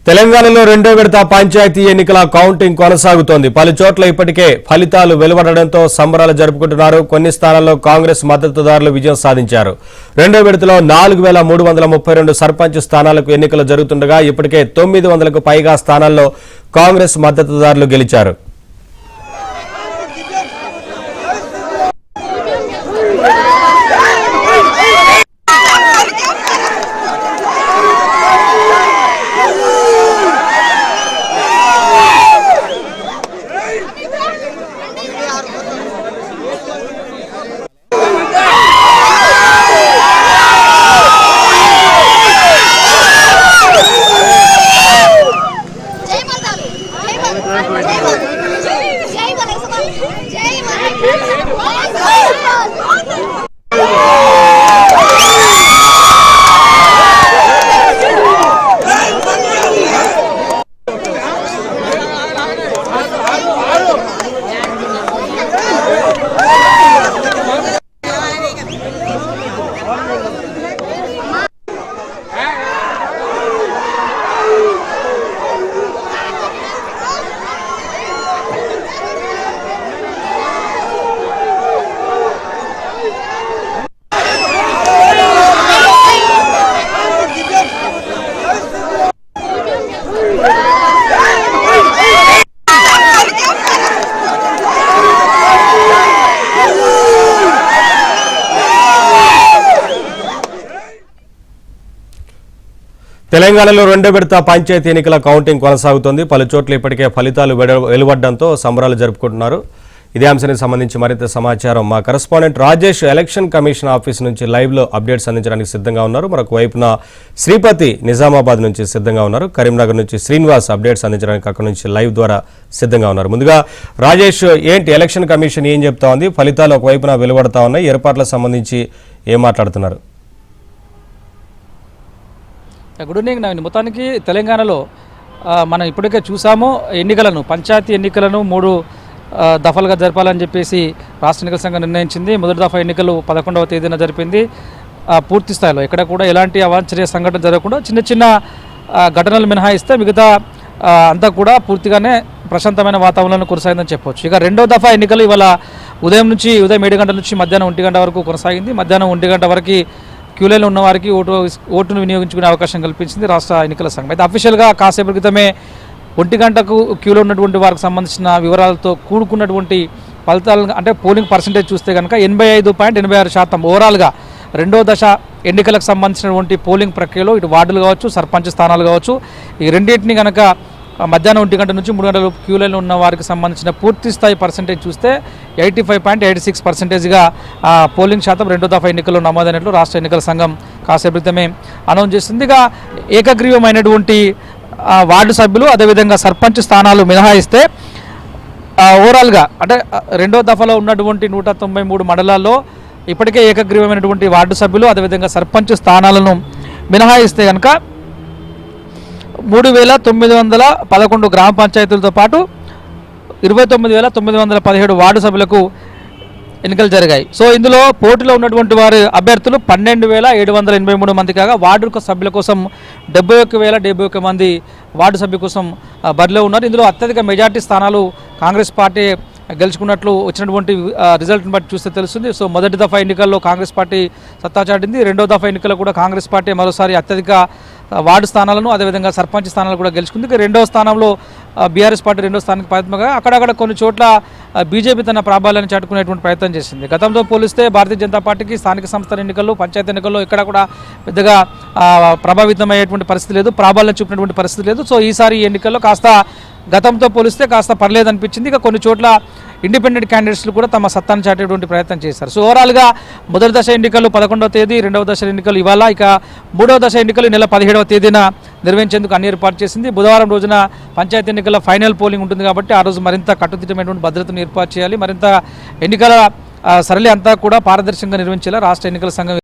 తెలంగాణలో రెండో విడత పంచాయతీ ఎన్నికల కౌంటింగ్ కొనసాగుతోంది. పలు చోట్ల ఇప్పటికే ఫలితాలు వెలువడడంతో సంబరాలు జరుపుకుంటున్నారు. కొన్ని స్థానాల్లో కాంగ్రెస్ మద్దతుదారులు విజయం సాధించారు. రెండో విడతలో 4332 సర్పంచ్ స్థానాలకు ఎన్నికలు జరుగుతుండగా ఇప్పటికే 900కు పైగా స్థానాల్లో కాంగ్రెస్ మద్దతుదారులు గెలిచారు. తెలంగాణలో రెండో విడత పంచాయతీ ఎన్నికల కౌంటింగ్ కొనసాగుతోంది. పలు చోట్ల ఇప్పటికే ఫలితాలు వెలువడడంతో సంబరాలు జరుపుకుంటున్నారు. ఇదే అంశానికి సంబంధించి మరింత సమాచారం మా correspondent Rajesh election commission office నుంచి లైవ్ లో అప్డేట్స్ అందించడానికి సిద్ధంగా ఉన్నారు. మరొక వైపున శ్రీపతి నిజామాబాద్ నుంచి సిద్ధంగా ఉన్నారు. కరీంనగర్ నుంచి శ్రీనివాస్ అప్డేట్స్ అందించడానికి అక్కడ నుంచి లైవ్ ద్వారా సిద్ధంగా ఉన్నారు. ముందుగా రాజేష్, ఏంటి ఎలక్షన్ కమిషన్ ఏం చెప్తా ఉంది? ఫలితాలు ఒకవైపున వెలువడతా ఉన్నాయి, ఏర్పాట్లకు సంబంధించి ఏం మాట్లాడుతున్నారు? Good evening Naveen. మొత్తానికి తెలంగాణలో మనం ఇప్పటికే చూసాము ఎన్నికలను, పంచాయతీ ఎన్నికలను 3 దఫలుగా జరపాలని చెప్పేసి రాష్ట్ర ఎన్నికల సంఘం నిర్ణయించింది. మొదటి దఫా ఎన్నికలు 11వ తేదీన జరిపింది. పూర్తి స్థాయిలో ఎక్కడ కూడా ఎలాంటి అవాంఛనీయ సంఘటన జరగకుండా చిన్న చిన్న ఘటనలు మినహాయిస్తే మిగతా అంతా కూడా పూర్తిగానే ప్రశాంతమైన వాతావరణంలో కొనసాగిందని చెప్పవచ్చు. ఇక రెండో దఫా ఎన్నికలు ఇవాళ ఉదయం 7 గంటల నుంచి మధ్యాహ్నం 1 గంట వరకు కొనసాగింది. మధ్యాహ్నం 1 గంట వరకు క్యూలైన్లో ఉన్న వారికి ఓటును వినియోగించుకునే అవకాశం కల్పించింది రాష్ట్ర ఎన్నికల సంఘం. అయితే అఫీషియల్గా కాసేపు క్రితమే 1 గంటకు క్యూలో ఉన్నటువంటి వారికి సంబంధించిన వివరాలతో కూడుకున్నటువంటి ఫలితాలు, అంటే పోలింగ్ పర్సంటేజ్ చూస్తే కనుక 85.86% ఓవరాల్గా రెండో దశ ఎన్నికలకు సంబంధించినటువంటి పోలింగ్ ప్రక్రియలో ఇటు వార్డులు కావచ్చు, సర్పంచ్ స్థానాలు కావచ్చు, ఈ రెండింటిని కనుక మధ్యాహ్నం 1 గంట నుంచి 3 గంటల క్యూలైన్లో ఉన్న వారికి సంబంధించిన పూర్తి స్థాయి పర్సంటేజ్ చూస్తే 85.86%గా పోలింగ్ శాతం రెండో దఫా ఎన్నికల్లో నమోదైనట్లు రాష్ట్ర ఎన్నికల సంఘం కాసేపు క్రితమే అనౌన్స్ చేసింది. ఇక ఏకగ్రీవమైనటువంటి వార్డు సభ్యులు అదేవిధంగా సర్పంచ్ స్థానాలు మినహాయిస్తే ఓవరాల్గా అంటే రెండో దఫాలో ఉన్నటువంటి 193 మండలాల్లో ఇప్పటికే ఏకగ్రీవమైనటువంటి వార్డు సభ్యులు అదేవిధంగా సర్పంచ్ స్థానాలను మినహాయిస్తే కనుక 3911 గ్రామ పంచాయతీలతో పాటు 29917 వార్డు సభ్యులకు ఎన్నికలు జరిగాయి. సో ఇందులో పోటీలో ఉన్నటువంటి వారి అభ్యర్థులు 12783 మంది కాగా వార్డు సభ్యుల కోసం 71071 మంది వార్డు సభ్యుల కోసం బరిలో ఉన్నారు. ఇందులో అత్యధిక మెజార్టీ స్థానాలు కాంగ్రెస్ పార్టీ గెలుచుకున్నట్లు వచ్చినటువంటి రిజల్ట్ని బట్టి చూస్తే తెలుస్తుంది. సో మొదటి దఫా ఎన్నికల్లో కాంగ్రెస్ పార్టీ సత్తా చాటింది. రెండో దఫా ఎన్నికల్లో కూడా కాంగ్రెస్ పార్టీ మరోసారి అత్యధిక వార్డు స్థానాలను అదేవిధంగా సర్పంచ్ స్థానాలు కూడా గెలుచుకుంది. రెండో స్థానంలో బీఆర్ఎస్ పార్టీ రెండో స్థానానికి ప్రయత్నంగా అక్కడక్కడ కొన్ని చోట్ల బీజేపీ తన ప్రాబల్యాన్ని చాటుకునేటువంటి ప్రయత్నం చేసింది. గతంతో పోలిస్తే భారతీయ జనతా పార్టీకి స్థానిక సంస్థల ఎన్నికల్లో, పంచాయతీ ఎన్నికల్లో ఇక్కడ కూడా పెద్దగా ప్రభావితమయ్యేటువంటి పరిస్థితి లేదు, ప్రాబల్యం చూపినటువంటి పరిస్థితి లేదు. సో ఈసారి ఈ ఎన్నికల్లో కాస్త గతంతో పోలిస్తే కాస్త పర్లేదనిపించింది. ఇక కొన్ని చోట్ల ఇండిపెండెంట్ క్యాండిడేట్స్లు కూడా తమ సత్తాను చాటేటువంటి ప్రయత్నం చేశారు. సో ఓవరాల్గా మొదటి దశ ఎన్నికలు 11వ తేదీ, రెండవ దశ ఎన్నికలు ఇవాళ, ఇక మూడవ దశ ఎన్నికలు నెల 17వ తేదీన నిర్వహించేందుకు అన్ని ఏర్పాటు చేసింది. బుధవారం రోజున పంచాయతీ ఎన్నికల ఫైనల్ పోలింగ్ ఉంటుంది కాబట్టి ఆ రోజు మరింత కట్టుదిట్టమైనటువంటి భద్రతను ఏర్పాటు చేయాలి, మరింత ఎన్నికల సరళి అంతా కూడా పారదర్శకంగా నిర్వహించేలా రాష్ట్ర ఎన్నికల సంఘం